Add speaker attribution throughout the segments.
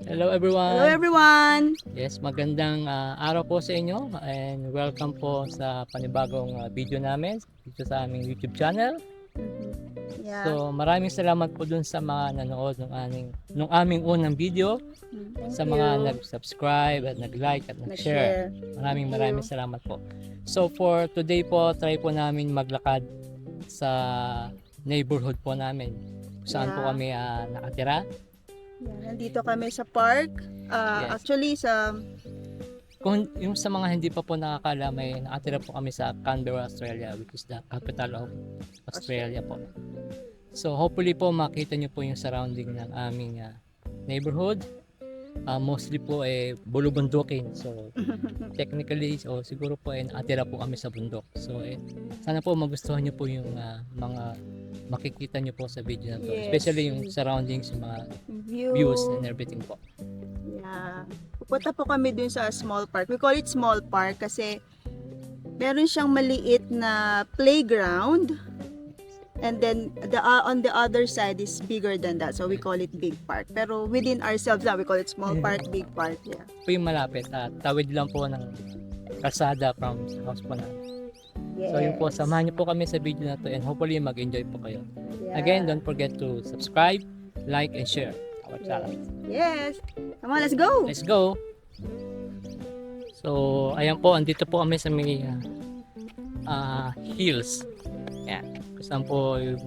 Speaker 1: Hello
Speaker 2: Hello
Speaker 1: everyone!
Speaker 2: everyone!
Speaker 1: Yes, magandang araw po sa inyo and welcome po sa panibagong video namin dito sa aming YouTube channel.
Speaker 2: Yeah.
Speaker 1: So maraming salamat po dun sa mga nanood nung aming unang video,
Speaker 2: Thank
Speaker 1: sa
Speaker 2: you.
Speaker 1: mga nag-subscribe at nag-like at nag-share. Maraming salamat po. So for today po, try po namin maglakad sa neighborhood po namin. Saan po kami nakatira.
Speaker 2: Yeah, nandito kami sa park.
Speaker 1: Yes.
Speaker 2: Actually,
Speaker 1: Kung yung sa mga hindi pa po nakakala, may nakatira po kami sa Canberra, Australia, which is the capital of Australia po. So hopefully po makita nyo po yung surrounding ng aming neighborhood. Mostly po bulubundukin. So technically, siguro po nakatira po kami sa bundok. So sana po magustuhan nyo po yung mga makikita nyo po sa video na to.
Speaker 2: Yes.
Speaker 1: Especially yung surroundings, yung mga views and everything po.
Speaker 2: Yeah. Pupunta po kami dun sa small park. We call it small park kasi meron siyang maliit na playground. And then on the other side is bigger than that. So we call it big park. Pero within ourselves we call it small park, big park. Yeah.
Speaker 1: Po yung malapit, tawid lang po ng kalsada from house po namin.
Speaker 2: Yes.
Speaker 1: So yun po, samahan niyo po kami sa video na to and hopefully mag-enjoy po kayo.
Speaker 2: Yeah.
Speaker 1: Again, don't forget to subscribe, like, and share our channel.
Speaker 2: Yes. Come on, let's go.
Speaker 1: Let's go! So, ayan po, andito po kami sa may hills. Yan, kung saan po yung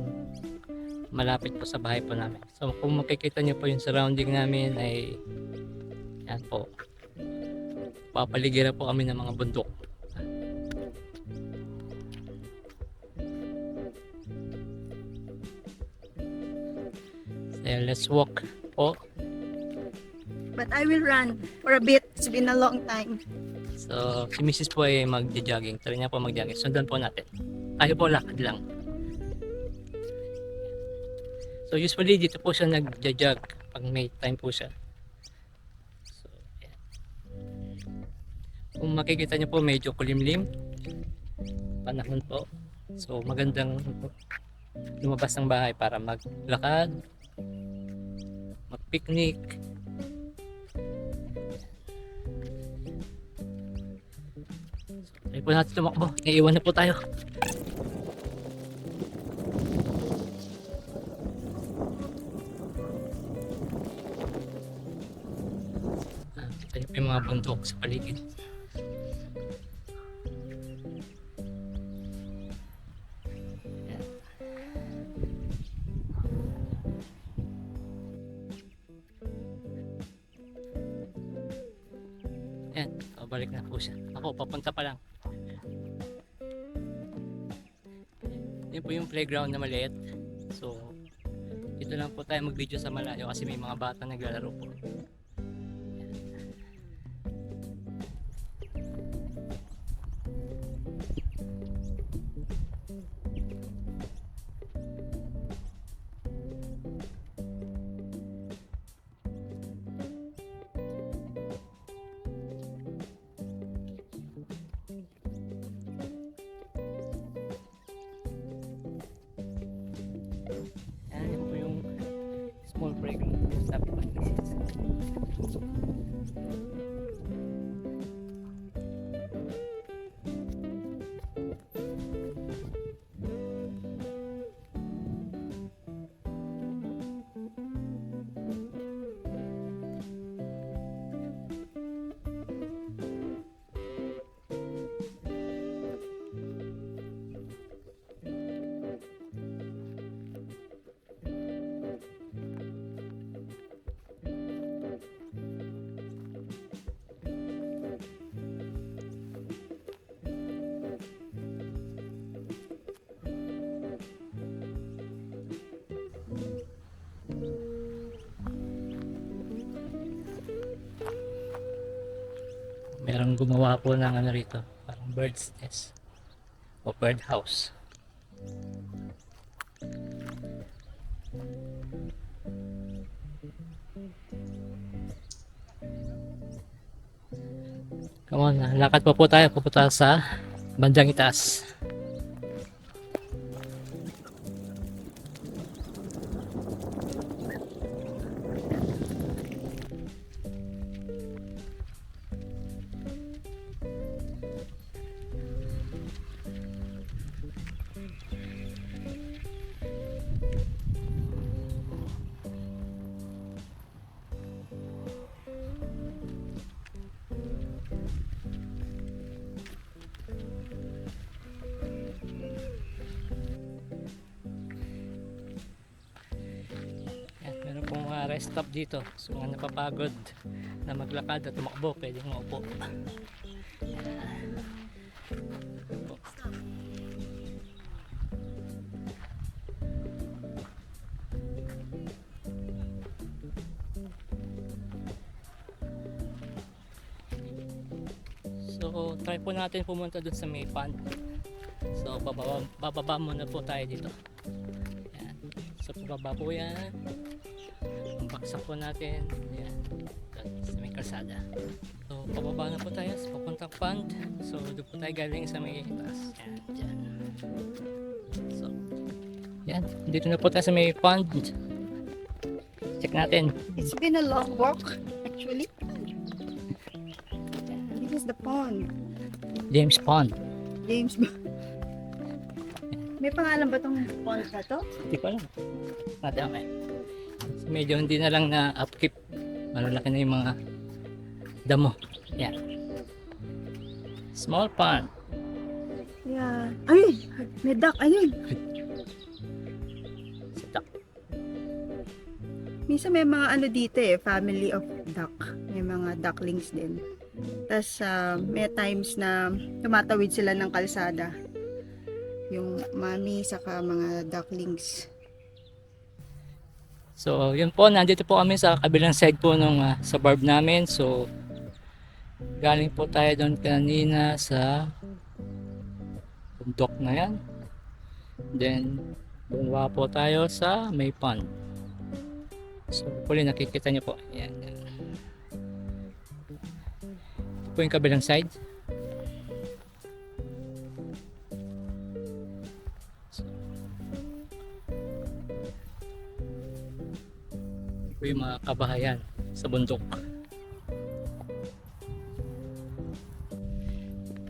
Speaker 1: malapit po sa bahay po namin. So, kung makikita niyo po yung surrounding namin ay yan po. Papaligiran po kami ng mga bundok. So, let's walk po.
Speaker 2: But I will run for a bit. It's been a long time.
Speaker 1: So, si Mrs. po ay mag-jogging. Try niya po mag-jogging. Sundan po natin. Tayo po lakad lang. So, usually dito po siya nag-jog pag may time po siya. So, yan. Kung makikita niyo po, medyo kulimlim. Panahon po. So, magandang lumabas ng bahay para maglakad, mag-picnic. Try po natin tumakbo. Naiiwan na po tayo. Kita niyo po yung mga bundok sa paligid. Yan. Yan, pabalik na po siya. Ako, papunta pa lang. Yan po yung playground na maliit. So, dito lang po tayo mag-video sa malayo kasi may mga bata naglalaro po. Yan po yung small playground sabi ko. Merong gumawa po ng ano rito, parang bird's nest o bird house. Come on, lakad pa po tayo pupunta sa bandang itaas. rest stop dito. So mga napapagod na maglakad at tumakbo, pwedeng maupo. Opo. So try po natin pumunta dun sa may pond. So bababa muna po tayo dito. Yan. So pababa po yan. Ang baksak po natin. Yan. Sa may kalsada. So pababa na po tayo sa papuntang pond. So doon po tayo galing sa may taas. Yan. Dyan. So yan. Dito na po tayo sa may pond. Check natin.
Speaker 2: It's been a long walk, actually. This is the pond.
Speaker 1: James Pond.
Speaker 2: James May pangalan ba tong pond na to?
Speaker 1: Hindi ko alam. Madami. So, medyo hindi na lang na upkeep. Malalaki na yung mga damo. Yan. Small pond.
Speaker 2: Yeah. Ay! May duck. Ayun.
Speaker 1: Sa duck.
Speaker 2: Minsan may mga ano dito eh. Family of duck. May mga ducklings din. Tapos may times na tumatawid sila ng kalsada. Yung mami saka mga ducklings.
Speaker 1: So, yun po. Nandito po kami sa kabilang side po ng suburb namin. So, galing po tayo doon kanina sa bundok na yan. Then, bumaba po tayo sa may pond. So, hopefully nakikita niyo po. Yan. Ito po yung kabilang side. So, ito po yung mga kabahayan sa bundok.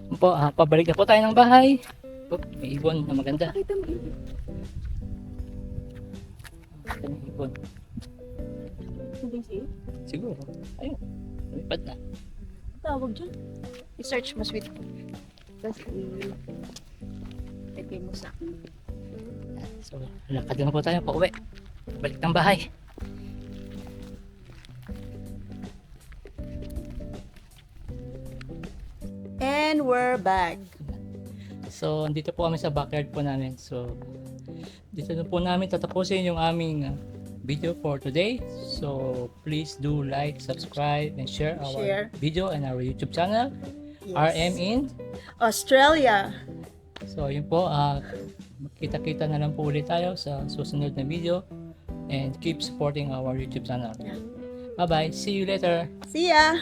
Speaker 1: Yun po, pabalik na po tayo ng bahay. Oh, may ibon na maganda.
Speaker 2: Pakita mo.
Speaker 1: Ito yung ibon.
Speaker 2: Hindi siya.
Speaker 1: Siguro. Ayun. Lumipad na.
Speaker 2: Tawag dyan. I-search mo sweet ko. Tapos i-lagay mo sa akin.
Speaker 1: So, lakad na po tayo pa uwi. Balik ng bahay.
Speaker 2: And we're back.
Speaker 1: So, andito po kami sa backyard po namin. So, dito na po namin tatapusin yung aming video for today. So, please do like, subscribe, and share our
Speaker 2: Share.
Speaker 1: video and our YouTube channel.
Speaker 2: Yes.
Speaker 1: RM in.
Speaker 2: Australia.
Speaker 1: So, yun po. Kita-kita na lang po ulit tayo sa susunod na video. And keep supporting our YouTube channel.
Speaker 2: Yeah.
Speaker 1: Bye-bye. See you later.
Speaker 2: See ya!